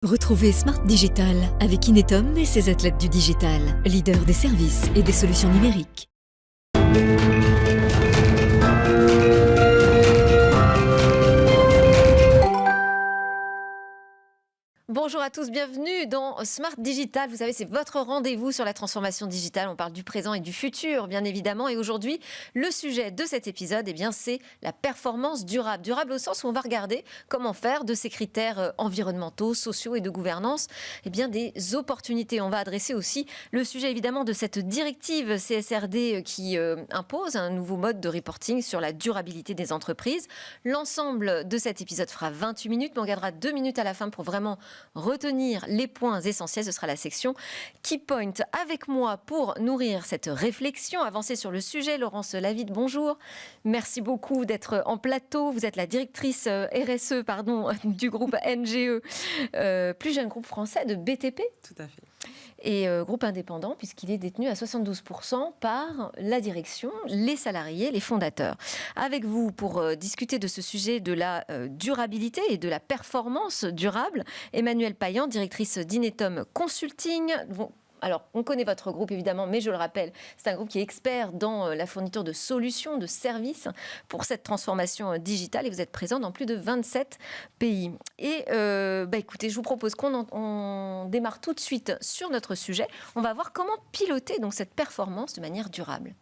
Retrouvez Smart Digital avec Inetom et ses athlètes du digital, leader des services et des solutions numériques. Bonjour à tous, bienvenue dans Smart Digital. Vous savez, c'est votre rendez-vous sur la transformation digitale. On parle du présent et du futur, bien évidemment. Et aujourd'hui, le sujet de cet épisode, c'est la performance durable. Durable au sens où on va regarder comment faire de ces critères environnementaux, sociaux et de gouvernance des opportunités. On va adresser aussi le sujet, évidemment, de cette directive CSRD qui impose un nouveau mode de reporting sur la durabilité des entreprises. L'ensemble de cet épisode fera 28 minutes, mais on gardera 2 minutes à la fin pour vraiment retenir les points essentiels. Ce sera la section Key Point. Avec moi pour nourrir cette réflexion, avancer sur le sujet, Laurence Lavide, bonjour. Merci beaucoup d'être en plateau. Vous êtes la directrice RSE du groupe NGE, plus jeune groupe français de BTP. Tout à fait. Et groupe indépendant, puisqu'il est détenu à 72% par la direction, les salariés, les fondateurs. Avec vous, pour discuter de ce sujet de la durabilité et de la performance durable, Emmanuelle Payan, directrice d'Inetom Consulting. Alors, on connaît votre groupe, évidemment, mais je le rappelle, c'est un groupe qui est expert dans la fourniture de solutions, de services pour cette transformation digitale et vous êtes présent dans plus de 27 pays. Et écoutez, je vous propose qu'on démarre tout de suite sur notre sujet. On va voir comment piloter donc cette performance de manière durable.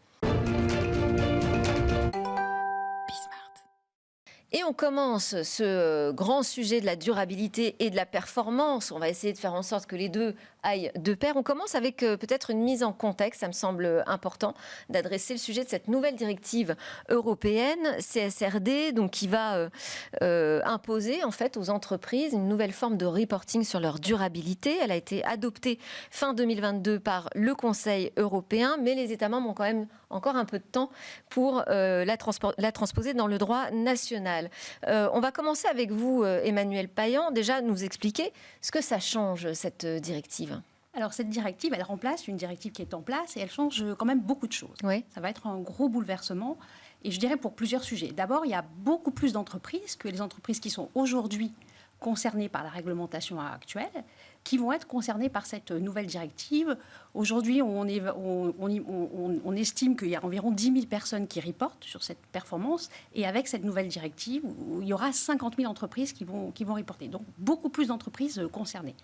Et on commence ce grand sujet de la durabilité et de la performance. On va essayer de faire en sorte que les deux aillent de pair. On commence avec peut-être une mise en contexte. Ça me semble important d'adresser le sujet de cette nouvelle directive européenne, CSRD, donc qui va imposer en fait aux entreprises une nouvelle forme de reporting sur leur durabilité. Elle a été adoptée fin 2022 par le Conseil européen, mais les États membres ont quand même encore un peu de temps pour la transposer dans le droit national. On va commencer avec vous, Emmanuelle Payan, déjà nous expliquer ce que ça change, cette directive. Alors cette directive, elle remplace une directive qui est en place et elle change quand même beaucoup de choses. Oui. Ça va être un gros bouleversement et je dirais pour plusieurs sujets. D'abord, il y a beaucoup plus d'entreprises que les entreprises qui sont aujourd'hui concernées par la réglementation actuelle, qui vont être concernées par cette nouvelle directive. Aujourd'hui, on estime qu'il y a environ 10 000 personnes qui reportent sur cette performance. Et avec cette nouvelle directive, il y aura 50 000 entreprises qui vont reporter. Donc, beaucoup plus d'entreprises concernées.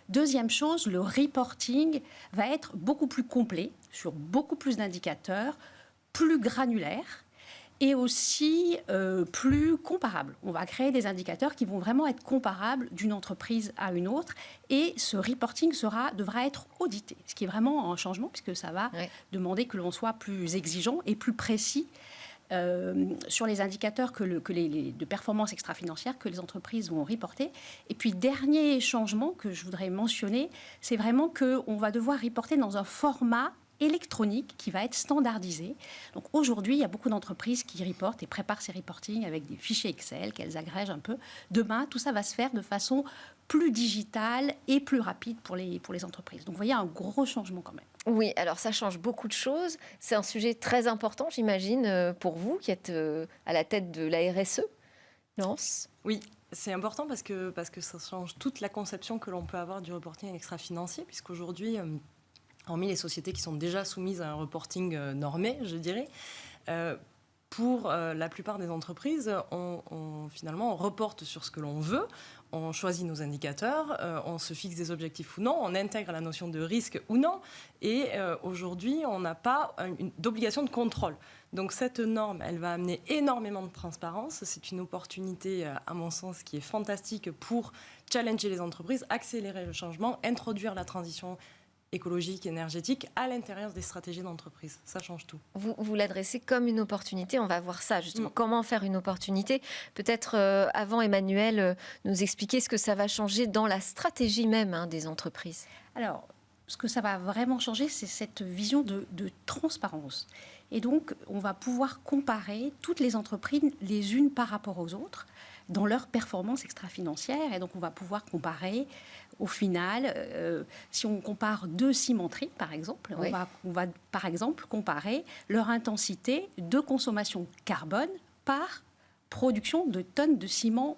Deuxième chose, le reporting va être beaucoup plus complet, sur beaucoup plus d'indicateurs, plus granulaire, et aussi plus comparable. On va créer des indicateurs qui vont vraiment être comparables d'une entreprise à une autre et ce reporting devra être audité, ce qui est vraiment un changement puisque ça va demander que l'on soit plus exigeant et plus précis sur les indicateurs de performance extra-financière que les entreprises vont reporter. Et puis, dernier changement que je voudrais mentionner, c'est vraiment qu'on va devoir reporter dans un format électronique qui va être standardisé. Donc aujourd'hui, il y a beaucoup d'entreprises qui reportent et préparent ces reportings avec des fichiers Excel qu'elles agrègent un peu. Demain, tout ça va se faire de façon plus digitale et plus rapide pour les entreprises. Donc vous voyez, un gros changement quand même. Oui, alors ça change beaucoup de choses. C'est un sujet très important, j'imagine, pour vous qui êtes à la tête de la RSE. Laurence ? Oui, c'est important parce que ça change toute la conception que l'on peut avoir du reporting extra-financier, puisqu'aujourd'hui, hormis les sociétés qui sont déjà soumises à un reporting normé, je dirais, pour la plupart des entreprises, on reporte sur ce que l'on veut, on choisit nos indicateurs, on se fixe des objectifs ou non, on intègre la notion de risque ou non, et aujourd'hui, on n'a pas d'obligation de contrôle. Donc cette norme, elle va amener énormément de transparence. C'est une opportunité, à mon sens, qui est fantastique pour challenger les entreprises, accélérer le changement, introduire la transition écologique, énergétique, à l'intérieur des stratégies d'entreprise. Ça change tout. Vous l'adressez comme une opportunité. On va voir ça, justement. Comment faire une opportunité ? Peut-être, avant, Emmanuelle, nous expliquer ce que ça va changer dans la stratégie même des entreprises. Alors, ce que ça va vraiment changer, c'est cette vision de transparence. Et donc, on va pouvoir comparer toutes les entreprises les unes par rapport aux autres dans leur performance extra-financière. Et donc, on va pouvoir comparer, au final, si on compare deux cimenteries, par exemple, oui. on va, par exemple, comparer leur intensité de consommation carbone par production de tonnes de ciment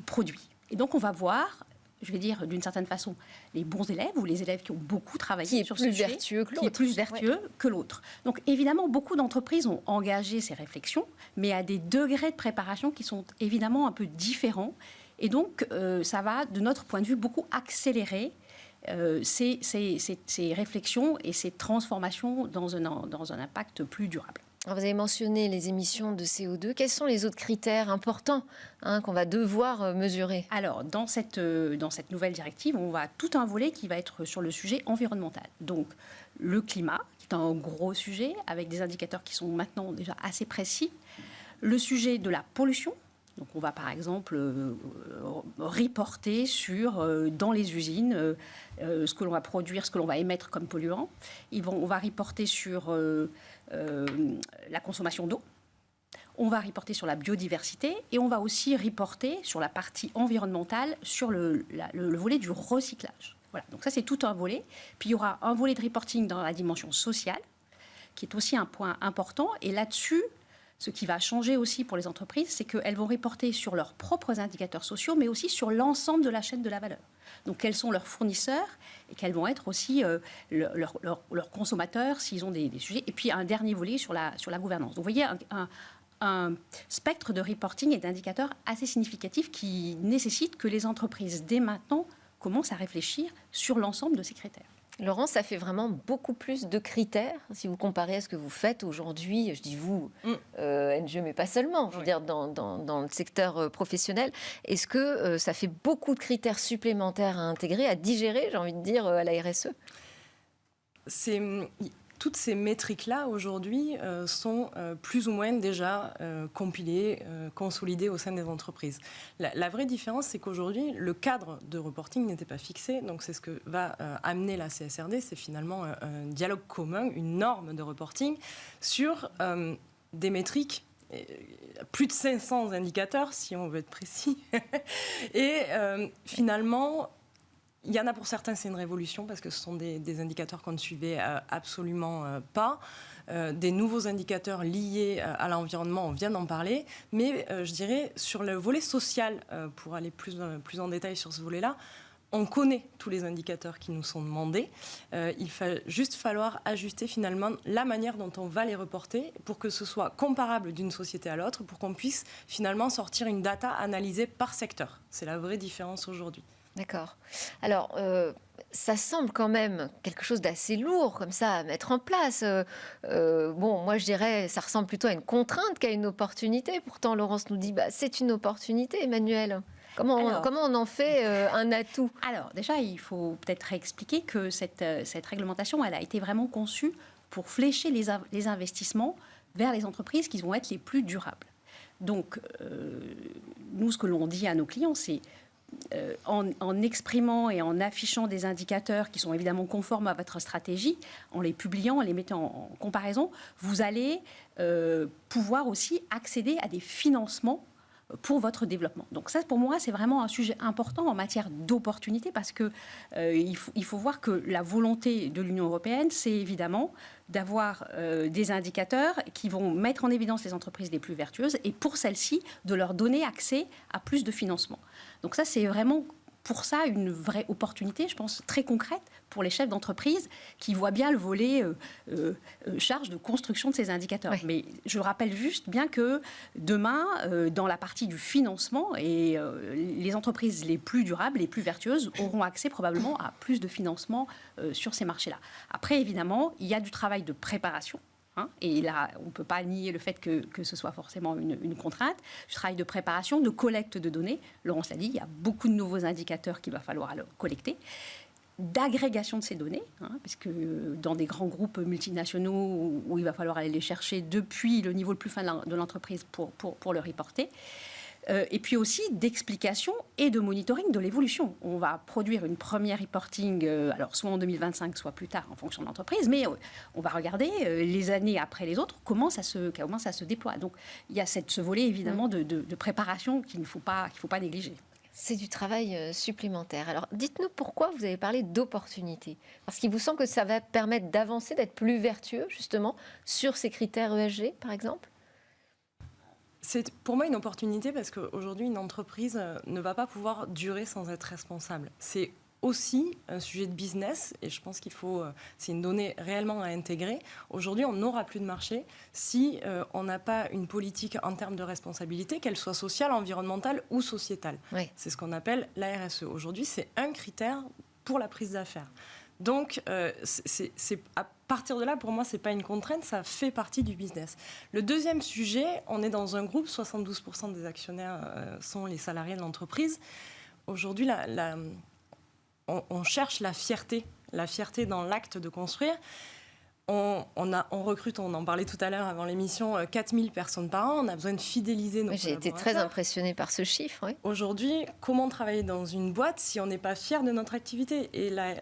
produit. Et donc, on va voir je vais dire d'une certaine façon, les bons élèves ou les élèves qui ont beaucoup travaillé sur ce sujet, vertueux que l'autre. qui est plus vertueux que l'autre. Donc évidemment, beaucoup d'entreprises ont engagé ces réflexions, mais à des degrés de préparation qui sont évidemment un peu différents. Et donc, ça va, de notre point de vue, beaucoup accélérer ces réflexions et ces transformations dans un impact plus durable. Alors, vous avez mentionné les émissions de CO2. Quels sont les autres critères importants qu'on va devoir mesurer? Alors, dans cette nouvelle directive, on va tout un volet qui va être sur le sujet environnemental. Donc, le climat, qui est un gros sujet, avec des indicateurs qui sont maintenant déjà assez précis. Le sujet de la pollution. Donc, on va par exemple reporter sur, dans les usines, ce que l'on va produire, ce que l'on va émettre comme polluant. On va reporter sur la consommation d'eau. On va reporter sur la biodiversité et on va aussi reporter sur la partie environnementale, sur le volet du recyclage. Voilà, donc ça c'est tout un volet. Puis il y aura un volet de reporting dans la dimension sociale, qui est aussi un point important. Et là-dessus, ce qui va changer aussi pour les entreprises, c'est qu'elles vont reporter sur leurs propres indicateurs sociaux, mais aussi sur l'ensemble de la chaîne de la valeur. Donc, quels sont leurs fournisseurs et quels vont être aussi leurs consommateurs s'ils ont des sujets. Et puis, un dernier volet sur la gouvernance. Donc, vous voyez un spectre de reporting et d'indicateurs assez significatif qui nécessite que les entreprises, dès maintenant, commencent à réfléchir sur l'ensemble de ces critères. Laurent, ça fait vraiment beaucoup plus de critères si vous comparez à ce que vous faites aujourd'hui. Je dis vous, NGE, mais pas seulement, je veux dire dans le secteur professionnel. Est-ce que ça fait beaucoup de critères supplémentaires à intégrer, à digérer, j'ai envie de dire, à la RSE? Toutes ces métriques-là, aujourd'hui, sont plus ou moins déjà compilées, consolidées au sein des entreprises. La vraie différence, c'est qu'aujourd'hui, le cadre de reporting n'était pas fixé. Donc, c'est ce que va amener la CSRD. C'est finalement un dialogue commun, une norme de reporting sur des métriques, plus de 500 indicateurs, si on veut être précis. Et finalement... Il y en a pour certains, c'est une révolution parce que ce sont des indicateurs qu'on ne suivait absolument pas. Des nouveaux indicateurs liés à l'environnement, on vient d'en parler. Mais je dirais, sur le volet social, pour aller plus en détail sur ce volet-là, on connaît tous les indicateurs qui nous sont demandés. Il va juste falloir ajuster finalement la manière dont on va les reporter pour que ce soit comparable d'une société à l'autre, pour qu'on puisse finalement sortir une data analysée par secteur. C'est la vraie différence aujourd'hui. D'accord. Alors, ça semble quand même quelque chose d'assez lourd, comme ça, à mettre en place. Bon, moi, je dirais, ça ressemble plutôt à une contrainte qu'à une opportunité. Pourtant, Laurence nous dit, c'est une opportunité, Emmanuel. Comment on en fait un atout? Alors, déjà, il faut peut-être réexpliquer que cette réglementation, elle a été vraiment conçue pour flécher les investissements vers les entreprises qui vont être les plus durables. Donc, nous, ce que l'on dit à nos clients, c'est en exprimant et en affichant des indicateurs qui sont évidemment conformes à votre stratégie, en les publiant, en les mettant en comparaison, vous allez pouvoir aussi accéder à des financements pour votre développement. Donc ça, pour moi, c'est vraiment un sujet important en matière d'opportunité parce que il faut voir que la volonté de l'Union européenne, c'est évidemment d'avoir des indicateurs qui vont mettre en évidence les entreprises les plus vertueuses et pour celles-ci, de leur donner accès à plus de financement. Donc ça, c'est vraiment pour ça une vraie opportunité, je pense, très concrète pour les chefs d'entreprise qui voient bien le volet charge de construction de ces indicateurs. Oui. Mais je rappelle juste bien que demain, dans la partie du financement, et les entreprises les plus durables, les plus vertueuses, auront accès probablement à plus de financement sur ces marchés-là. Après, évidemment, il y a du travail de préparation. Et là, on ne peut pas nier le fait que ce soit forcément une contrainte. Du travail de préparation, de collecte de données. Laurence l'a dit, il y a beaucoup de nouveaux indicateurs qu'il va falloir collecter. D'agrégation de ces données, puisque dans des grands groupes multinationaux où il va falloir aller les chercher depuis le niveau le plus fin de l'entreprise pour le reporter. Et puis aussi d'explication et de monitoring de l'évolution. On va produire une première reporting, alors soit en 2025, soit plus tard en fonction de l'entreprise, mais on va regarder les années après les autres, comment ça se déploie. Donc il y a ce volet évidemment de préparation qu'il ne faut pas négliger. C'est du travail supplémentaire. Alors dites-nous pourquoi vous avez parlé d'opportunité. Parce qu'il vous semble que ça va permettre d'avancer, d'être plus vertueux justement sur ces critères ESG par exemple? C'est pour moi une opportunité parce qu'aujourd'hui, une entreprise ne va pas pouvoir durer sans être responsable. C'est aussi un sujet de business et je pense c'est une donnée réellement à intégrer. Aujourd'hui, on n'aura plus de marché si on n'a pas une politique en termes de responsabilité, qu'elle soit sociale, environnementale ou sociétale. Oui. C'est ce qu'on appelle la RSE. Aujourd'hui, c'est un critère pour la prise d'affaires. Donc, à partir de là, pour moi, ce n'est pas une contrainte, ça fait partie du business. Le deuxième sujet, on est dans un groupe, 72% des actionnaires sont les salariés de l'entreprise. Aujourd'hui, on cherche la fierté dans l'acte de construire. On recrute, on en parlait tout à l'heure avant l'émission, 4000 personnes par an. On a besoin de fidéliser nos collaborateurs. J'ai été très impressionnée par ce chiffre. Oui. Aujourd'hui, comment travailler dans une boîte si on n'est pas fier de notre activité ? Et la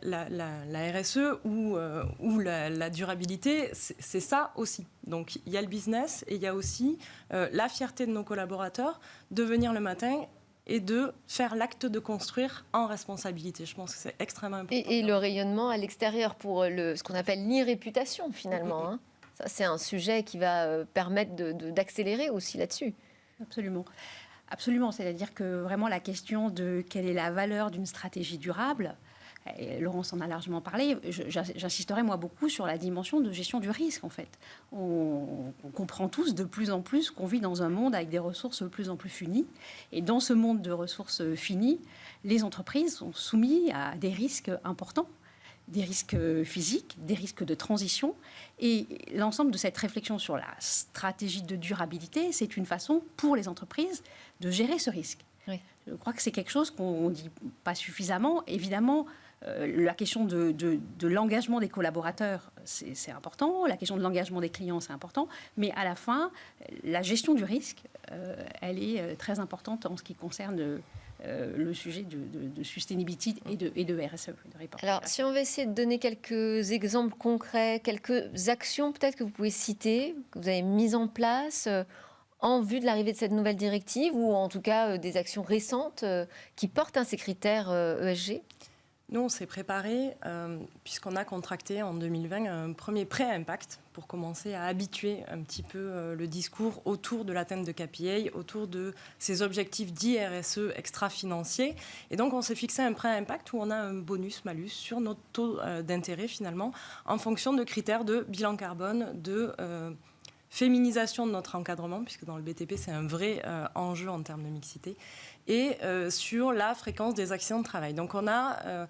RSE ou la durabilité, c'est ça aussi. Donc il y a le business et il y a aussi la fierté de nos collaborateurs de venir le matin et de faire l'acte de construire en responsabilité. Je pense que c'est extrêmement important. Et le rayonnement à l'extérieur pour ce qu'on appelle l'irréputation, finalement. Hein. Ça, c'est un sujet qui va permettre d'accélérer aussi là-dessus. Absolument. Absolument. C'est-à-dire que vraiment la question de quelle est la valeur d'une stratégie durable, et Laurence en a largement parlé, j'insisterai moi beaucoup sur la dimension de gestion du risque en fait. On comprend tous de plus en plus qu'on vit dans un monde avec des ressources de plus en plus finies. Et dans ce monde de ressources finies, les entreprises sont soumises à des risques importants, des risques physiques, des risques de transition. Et l'ensemble de cette réflexion sur la stratégie de durabilité, c'est une façon pour les entreprises de gérer ce risque. Oui. Je crois que c'est quelque chose qu'on ne dit pas suffisamment. Évidemment, la question de l'engagement des collaborateurs, c'est important. La question de l'engagement des clients, c'est important. Mais à la fin, la gestion du risque, elle est très importante en ce qui concerne le sujet de sustainability et de RSE. Alors, si on va essayer de donner quelques exemples concrets, quelques actions peut-être que vous pouvez citer, que vous avez mises en place en vue de l'arrivée de cette nouvelle directive, ou en tout cas des actions récentes qui portent ces critères ESG. Nous, on s'est préparé, puisqu'on a contracté en 2020 un premier pré-impact pour commencer à habituer un petit peu le discours autour de l'atteinte de KPI, autour de ces objectifs dits RSE extra-financiers. Et donc, on s'est fixé un pré-impact où on a un bonus-malus sur notre taux d'intérêt, finalement, en fonction de critères de bilan carbone, de féminisation de notre encadrement, puisque dans le BTP, c'est un vrai enjeu en termes de mixité, et sur la fréquence des accidents de travail. Donc on a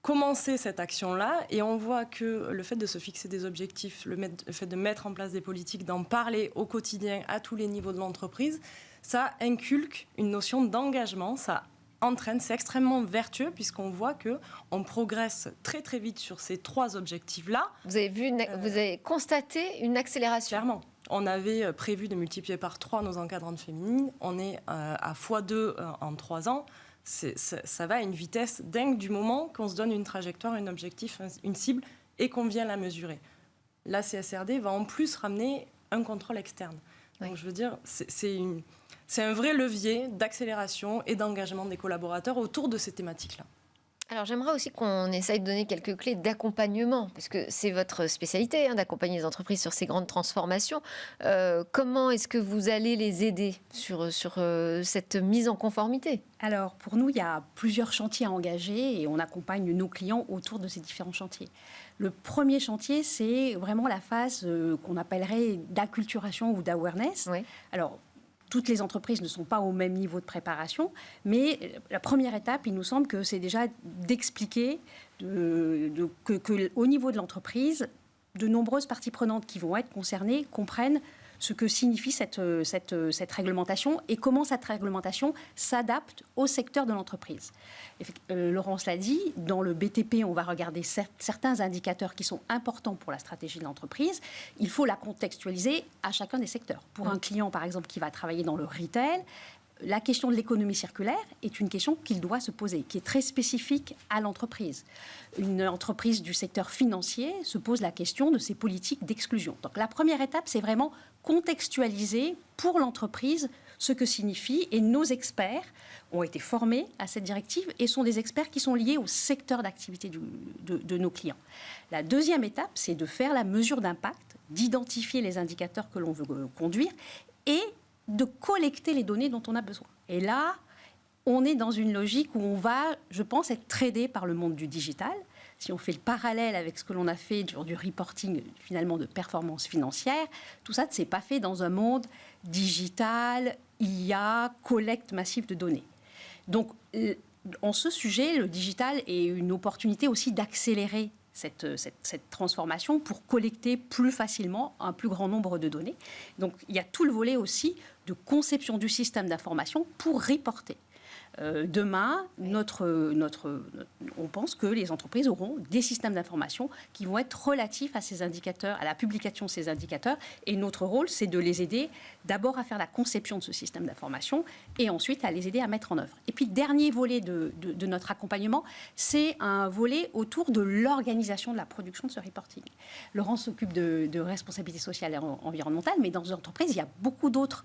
commencé cette action-là et on voit que le fait de se fixer des objectifs, le fait de mettre en place des politiques, d'en parler au quotidien à tous les niveaux de l'entreprise, ça inculque une notion d'engagement, ça entraîne, c'est extrêmement vertueux puisqu'on voit qu'on progresse très très vite sur ces 3 objectifs-là. Vous avez constaté une accélération. Clairement. On avait prévu de multiplier par 3 nos encadrantes féminines. On est à x2 en 3 ans. Ça va à une vitesse dingue du moment qu'on se donne une trajectoire, un objectif, une cible et qu'on vient la mesurer. La CSRD va en plus ramener un contrôle externe. Donc je veux dire, c'est un vrai levier d'accélération et d'engagement des collaborateurs autour de ces thématiques-là. Alors j'aimerais aussi qu'on essaye de donner quelques clés d'accompagnement, parce que c'est votre spécialité d'accompagner les entreprises sur ces grandes transformations. Comment est-ce que vous allez les aider sur cette mise en conformité ? Alors pour nous, il y a plusieurs chantiers à engager et on accompagne nos clients autour de ces différents chantiers. Le premier chantier, c'est vraiment la phase qu'on appellerait d'acculturation ou d'awareness. Oui. Alors, toutes les entreprises ne sont pas au même niveau de préparation, mais la première étape, il nous semble que c'est déjà d'expliquer qu'au niveau de l'entreprise, de nombreuses parties prenantes qui vont être concernées comprennent ce que signifie cette réglementation et comment cette réglementation s'adapte au secteur de l'entreprise. Laurence l'a dit, dans le BTP, on va regarder certains indicateurs qui sont importants pour la stratégie de l'entreprise. Il faut la contextualiser à chacun des secteurs. Pour un client, par exemple, qui va travailler dans le retail, la question de l'économie circulaire est une question qu'il doit se poser, qui est très spécifique à l'entreprise. Une entreprise du secteur financier se pose la question de ses politiques d'exclusion. Donc la première étape, c'est vraiment contextualiser pour l'entreprise ce que signifie, et nos experts ont été formés à cette directive et sont des experts qui sont liés au secteur d'activité de nos clients. La deuxième étape, c'est de faire la mesure d'impact, d'identifier les indicateurs que l'on veut conduire et de collecter les données dont on a besoin. Et là, on est dans une logique où on va, je pense, être tradé par le monde du digital. Si on fait le parallèle avec ce que l'on a fait sur du reporting, finalement, de performance financière, tout ça ne s'est pas fait dans un monde digital, IA, collecte massive de données. Donc, en ce sujet, le digital est une opportunité aussi d'accélérer cette transformation pour collecter plus facilement un plus grand nombre de données. Donc, il y a tout le volet aussi de conception du système d'information pour reporter. Demain, on pense que les entreprises auront des systèmes d'information qui vont être relatifs à ces indicateurs, à la publication de ces indicateurs. Et notre rôle, c'est de les aider d'abord à faire la conception de ce système d'information et ensuite à les aider à mettre en œuvre. Et puis, le dernier volet de notre accompagnement, c'est un volet autour de l'organisation de la production de ce reporting. Laurence s'occupe de responsabilité sociale et environnementale, mais dans une entreprise, il y a beaucoup d'autres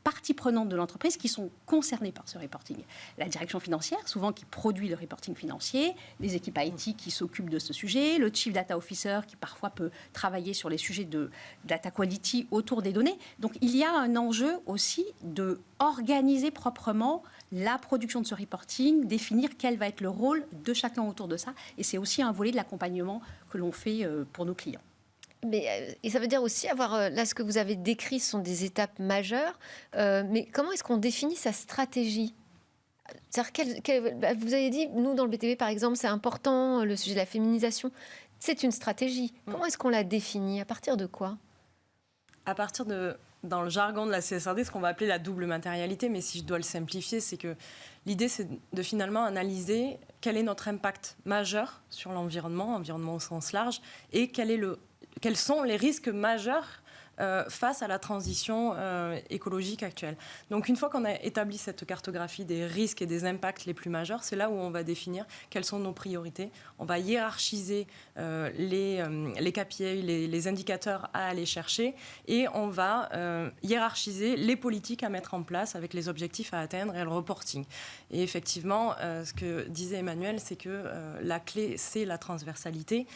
parties prenantes de l'entreprise qui sont concernées par ce reporting. La direction financière, souvent qui produit le reporting financier, les équipes IT qui s'occupent de ce sujet, le Chief Data Officer qui parfois peut travailler sur les sujets de data quality autour des données. Donc il y a un enjeu aussi de organiser proprement la production de ce reporting, définir quel va être le rôle de chacun autour de ça. Et c'est aussi un volet de l'accompagnement que l'on fait pour nos clients. Et ça veut dire aussi avoir, là ce que vous avez décrit sont des étapes majeures, mais comment est-ce qu'on définit sa stratégie ? C'est-à-dire vous avez dit, nous dans le BTP par exemple, c'est important, le sujet de la féminisation, c'est une stratégie. Comment est-ce qu'on la définit ? À partir de quoi ? À partir de, dans le jargon de la CSRD, ce qu'on va appeler la double matérialité, mais si je dois le simplifier, c'est que l'idée c'est de finalement analyser quel est notre impact majeur sur l'environnement au sens large, et quels sont les risques majeurs face à la transition écologique actuelle. Donc une fois qu'on a établi cette cartographie des risques et des impacts les plus majeurs, c'est là où on va définir quelles sont nos priorités. On va hiérarchiser les KPI, les indicateurs à aller chercher, et on va hiérarchiser les politiques à mettre en place avec les objectifs à atteindre et le reporting. Et effectivement, ce que disait Emmanuel, c'est que la clé, c'est la transversalité.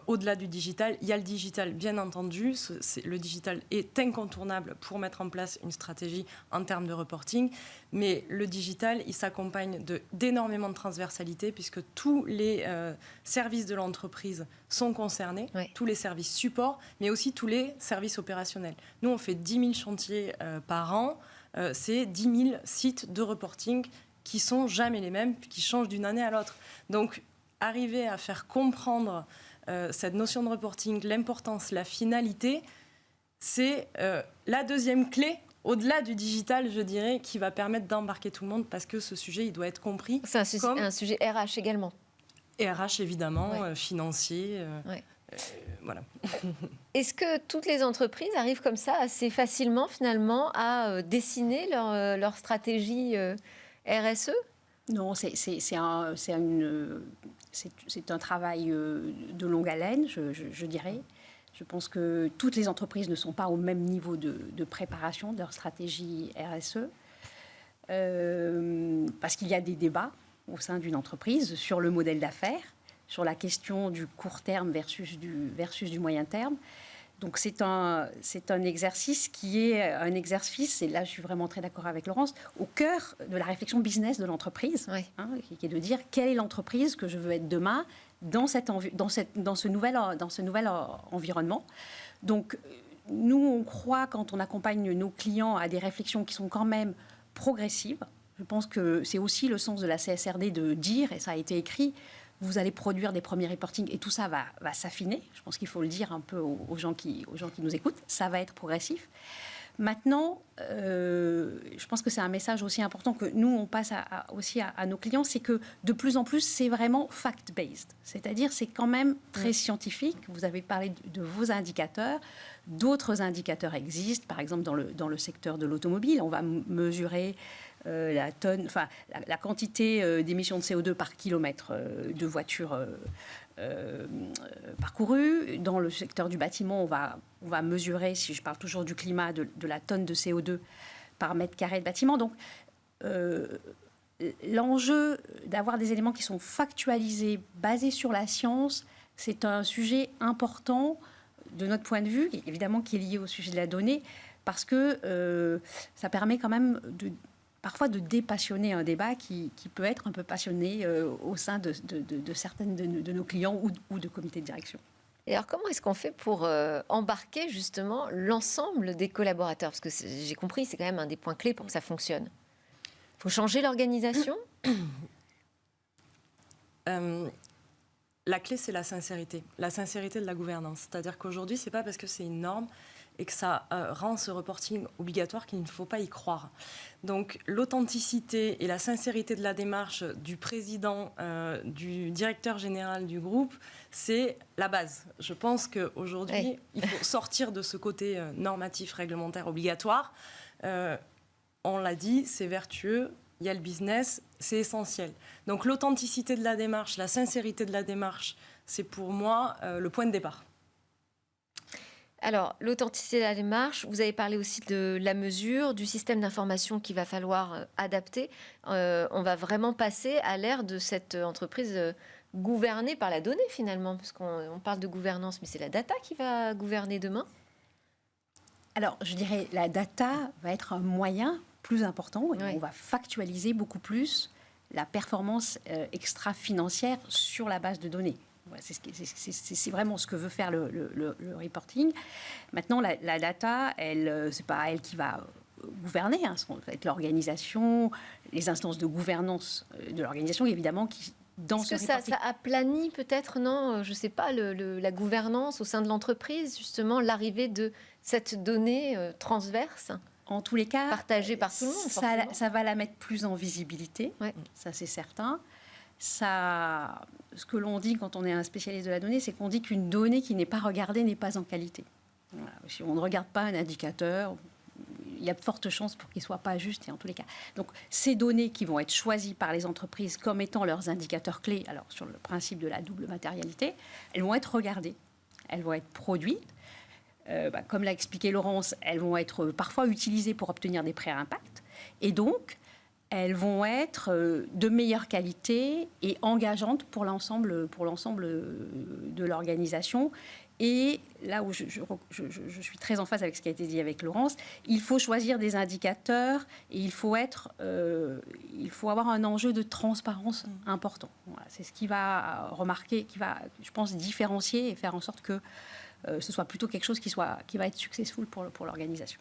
Au-delà du digital, il y a le digital, bien entendu. Le digital est incontournable pour mettre en place une stratégie en termes de reporting, mais le digital, il s'accompagne d'énormément de transversalité, puisque tous les services de l'entreprise sont concernés, oui. Tous les services supports, mais aussi tous les services opérationnels. Nous, on fait 10 000 chantiers par an, c'est 10 000 sites de reporting qui sont jamais les mêmes, qui changent d'une année à l'autre. Donc, arriver à faire comprendre cette notion de reporting, l'importance, la finalité, c'est la deuxième clé, au-delà du digital, je dirais, qui va permettre d'embarquer tout le monde, parce que ce sujet, il doit être compris. C'est un sujet RH également. RH, évidemment, ouais. Financier, ouais. Voilà. Est-ce que toutes les entreprises arrivent comme ça, assez facilement, finalement, à dessiner leur stratégie RSE ? Non, c'est un travail de longue haleine, je dirais. Je pense que toutes les entreprises ne sont pas au même niveau de préparation de leur stratégie RSE, parce qu'il y a des débats au sein d'une entreprise sur le modèle d'affaires, sur la question du court terme versus du moyen terme. Donc c'est un exercice qui est un exercice, et là je suis vraiment très d'accord avec Laurence, au cœur de la réflexion business de l'entreprise, oui. Qui est de dire quelle est l'entreprise que je veux être demain dans ce nouvel environnement. Donc nous on croit, quand on accompagne nos clients à des réflexions qui sont quand même progressives, je pense que c'est aussi le sens de la CSRD de dire, et ça a été écrit, vous allez produire des premiers reportings et tout ça va s'affiner. Je pense qu'il faut le dire un peu aux gens qui nous écoutent. Ça va être progressif. Maintenant, je pense que c'est un message aussi important que nous, on passe aussi à nos clients, c'est que de plus en plus, c'est vraiment fact-based. C'est-à-dire, c'est quand même très scientifique. Vous avez parlé de vos indicateurs. D'autres indicateurs existent. Par exemple, dans le secteur de l'automobile, on va mesurer la quantité d'émissions de CO2 par kilomètre de voitures parcourues. Dans le secteur du bâtiment, on va mesurer, si je parle toujours du climat, de la tonne de CO2 par mètre carré de bâtiment. Donc, l'enjeu d'avoir des éléments qui sont factualisés, basés sur la science, c'est un sujet important de notre point de vue, évidemment qui est lié au sujet de la donnée, parce que ça permet quand même parfois de dépassionner un débat qui peut être un peu passionné au sein de certaines de nos clients ou de comités de direction. Et alors, comment est-ce qu'on fait pour embarquer justement l'ensemble des collaborateurs? Parce que j'ai compris, c'est quand même un des points clés pour que ça fonctionne. Il faut changer l'organisation. La clé, c'est la sincérité de la gouvernance. C'est-à-dire qu'aujourd'hui, c'est pas parce que c'est une norme et que ça rend ce reporting obligatoire qu'il ne faut pas y croire. Donc l'authenticité et la sincérité de la démarche du président, du directeur général du groupe, c'est la base. Je pense qu'aujourd'hui, il faut sortir de ce côté normatif, réglementaire, obligatoire. On l'a dit, c'est vertueux. Il y a le business, c'est essentiel. Donc l'authenticité de la démarche, la sincérité de la démarche, c'est pour moi le point de départ. Alors, l'authenticité de la démarche, vous avez parlé aussi de la mesure, du système d'information qu'il va falloir adapter. On va vraiment passer à l'ère de cette entreprise gouvernée par la donnée finalement, parce qu'on parle de gouvernance, mais c'est la data qui va gouverner demain. Alors, je dirais la data va être un moyen plus important et on va factualiser beaucoup plus la performance extra-financière sur la base de données. Voilà, c'est vraiment ce que veut faire le reporting. Maintenant, la data, c'est pas elle qui va gouverner, hein, ça va être l'organisation, les instances de gouvernance de l'organisation, évidemment, qui dans ce reporting. Ça aplanit peut-être, non, je sais pas, la gouvernance au sein de l'entreprise, justement, l'arrivée de cette donnée transverse. En tous les cas, partagée par tout le monde. Ça va la mettre plus en visibilité, ça c'est certain. Ce que l'on dit quand on est un spécialiste de la donnée, c'est qu'on dit qu'une donnée qui n'est pas regardée n'est pas en qualité. Voilà. Si on ne regarde pas un indicateur, il y a de fortes chances pour qu'il ne soit pas juste, et en tous les cas. Donc, ces données qui vont être choisies par les entreprises comme étant leurs indicateurs clés, alors sur le principe de la double matérialité, elles vont être regardées, elles vont être produites. Comme l'a expliqué Laurence, elles vont être parfois utilisées pour obtenir des prêts à impact. Et donc, elles vont être de meilleure qualité et engageantes pour l'ensemble de l'organisation. Et là où je suis très en phase avec ce qui a été dit avec Laurence, il faut choisir des indicateurs et il faut avoir un enjeu de transparence important. Voilà, c'est ce qui va remarquer, qui va, je pense, différencier et faire en sorte que ce soit plutôt quelque chose qui va être successful pour l'organisation.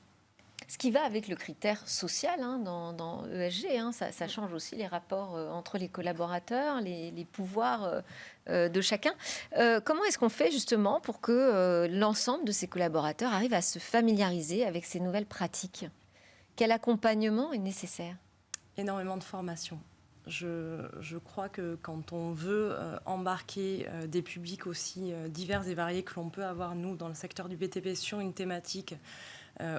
Ce qui va avec le critère social dans ESG, ça change aussi les rapports entre les collaborateurs, les pouvoirs de chacun. Comment est-ce qu'on fait justement pour que l'ensemble de ces collaborateurs arrivent à se familiariser avec ces nouvelles pratiques? Quel accompagnement est nécessaire? Énormément de formation. Je crois que quand on veut embarquer des publics aussi divers et variés que l'on peut avoir, nous, dans le secteur du BTP, sur une thématique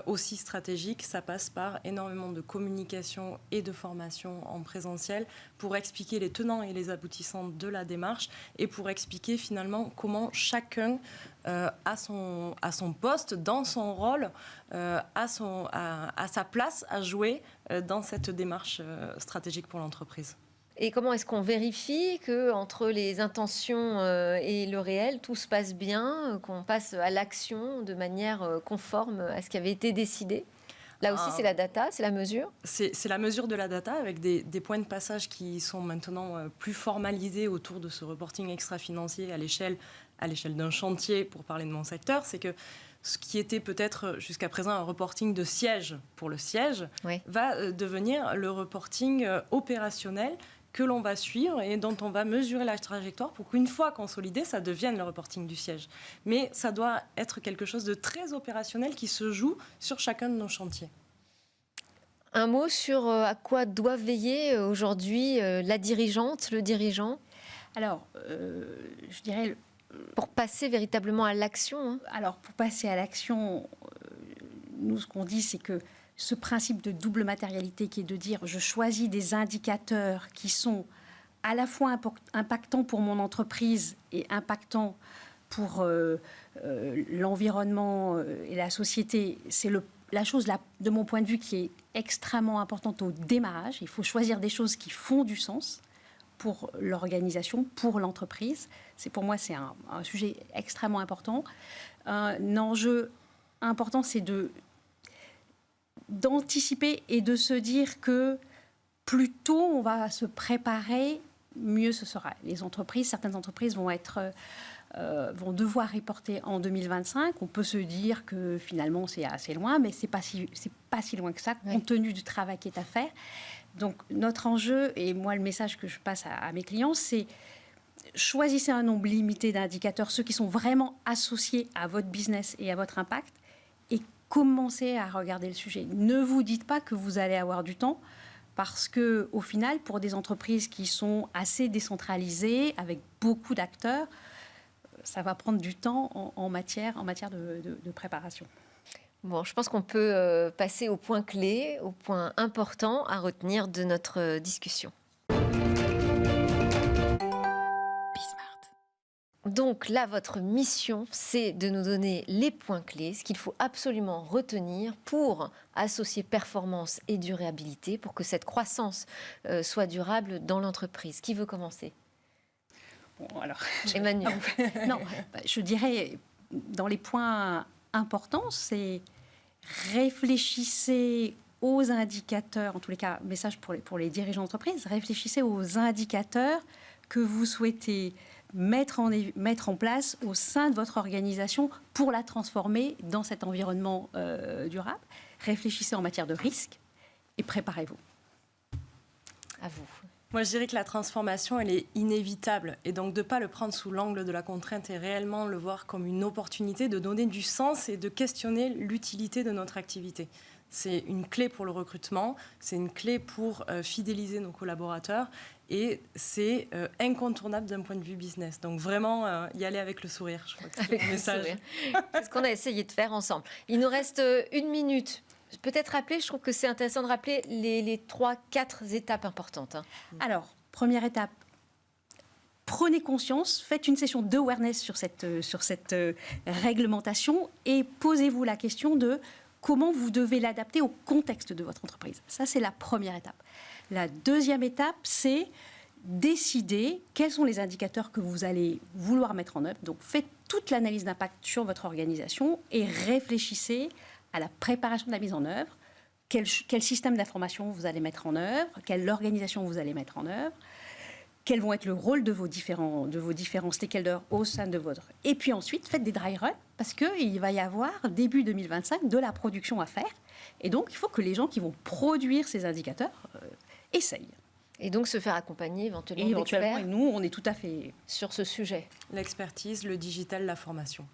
aussi stratégique, ça passe par énormément de communication et de formation en présentiel pour expliquer les tenants et les aboutissants de la démarche et pour expliquer finalement comment chacun à son poste, dans son rôle, à sa place à jouer dans cette démarche stratégique pour l'entreprise. Et comment est-ce qu'on vérifie qu'entre les intentions et le réel, tout se passe bien, qu'on passe à l'action de manière conforme à ce qui avait été décidé? Là aussi, c'est la data, c'est la mesure? C'est la mesure de la data avec des points de passage qui sont maintenant plus formalisés autour de ce reporting extra-financier à l'échelle d'un chantier, pour parler de mon secteur. C'est que ce qui était peut-être jusqu'à présent un reporting de siège pour le siège va devenir le reporting opérationnel que l'on va suivre et dont on va mesurer la trajectoire pour qu'une fois consolidé, ça devienne le reporting du siège. Mais ça doit être quelque chose de très opérationnel qui se joue sur chacun de nos chantiers. Un mot sur à quoi doit veiller aujourd'hui la dirigeante, le dirigeant? Alors, je dirais... Pour passer véritablement à l'action. Alors, pour passer à l'action, nous, ce qu'on dit, c'est que ce principe de double matérialité qui est de dire je choisis des indicateurs qui sont à la fois impactants pour mon entreprise et impactants pour l'environnement et la société, c'est la chose, de mon point de vue, qui est extrêmement importante au démarrage. Il faut choisir des choses qui font du sens pour l'organisation, pour l'entreprise. Pour moi, c'est un sujet extrêmement important. Un enjeu important, c'est d'anticiper et de se dire que plus tôt on va se préparer, mieux ce sera. Certaines entreprises vont devoir reporter en 2025. On peut se dire que finalement c'est assez loin, mais c'est pas si loin que ça, compte tenu du travail qui est à faire. Donc notre enjeu, et moi le message que je passe à mes clients, c'est choisissez un nombre limité d'indicateurs, ceux qui sont vraiment associés à votre business et à votre impact, et commencez à regarder le sujet. Ne vous dites pas que vous allez avoir du temps, parce que au final, pour des entreprises qui sont assez décentralisées, avec beaucoup d'acteurs, ça va prendre du temps en matière de préparation. Bon, je pense qu'on peut passer au point clé, au point important à retenir de notre discussion. Donc là, votre mission, c'est de nous donner les points clés, ce qu'il faut absolument retenir pour associer performance et durabilité, pour que cette croissance soit durable dans l'entreprise. Qui veut commencer ? Bon, alors, Emmanuel. Je dirais, dans les points importants, c'est réfléchissez aux indicateurs, en tous les cas, message pour les dirigeants d'entreprise, réfléchissez aux indicateurs que vous souhaitez mettre en place au sein de votre organisation pour la transformer dans cet environnement durable. Réfléchissez en matière de risque et préparez-vous. À vous. Moi, je dirais que la transformation, elle est inévitable. Et donc, de ne pas le prendre sous l'angle de la contrainte et réellement le voir comme une opportunité de donner du sens et de questionner l'utilité de notre activité. C'est une clé pour le recrutement, c'est une clé pour fidéliser nos collaborateurs et c'est incontournable d'un point de vue business. Donc vraiment, y aller avec le sourire, je crois que c'est le message. C'est ce qu'on a essayé de faire ensemble. Il nous reste 1 minute. Peut-être rappeler, je trouve que c'est intéressant de rappeler les 3-4 étapes importantes. Alors, première étape, prenez conscience, faites une session d'awareness sur cette réglementation et posez-vous la question de comment vous devez l'adapter au contexte de votre entreprise. Ça, c'est la première étape. La deuxième étape, c'est décider quels sont les indicateurs que vous allez vouloir mettre en œuvre. Donc, faites toute l'analyse d'impact sur votre organisation et réfléchissez à la préparation de la mise en œuvre. Quel système d'information vous allez mettre en œuvre, quelle organisation vous allez mettre en œuvre, quels vont être le rôle de vos différents stakeholders au sein de votre... Et puis ensuite, faites des dry runs, parce qu'il va y avoir, début 2025, de la production à faire. Et donc, il faut que les gens qui vont produire ces indicateurs essayent. Et donc, se faire accompagner éventuellement Et d'experts nous, on est tout à fait... sur ce sujet. L'expertise, le digital, la formation.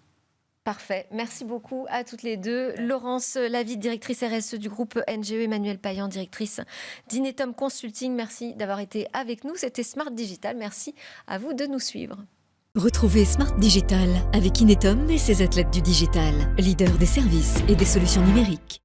Parfait. Merci beaucoup à toutes les deux. Laurence Lavitte, directrice RSE du groupe NGE, Emmanuel Payan, directrice d'Inetom Consulting. Merci d'avoir été avec nous. C'était Smart Digital. Merci à vous de nous suivre. Retrouvez Smart Digital avec Inetom et ses athlètes du digital, leader des services et des solutions numériques.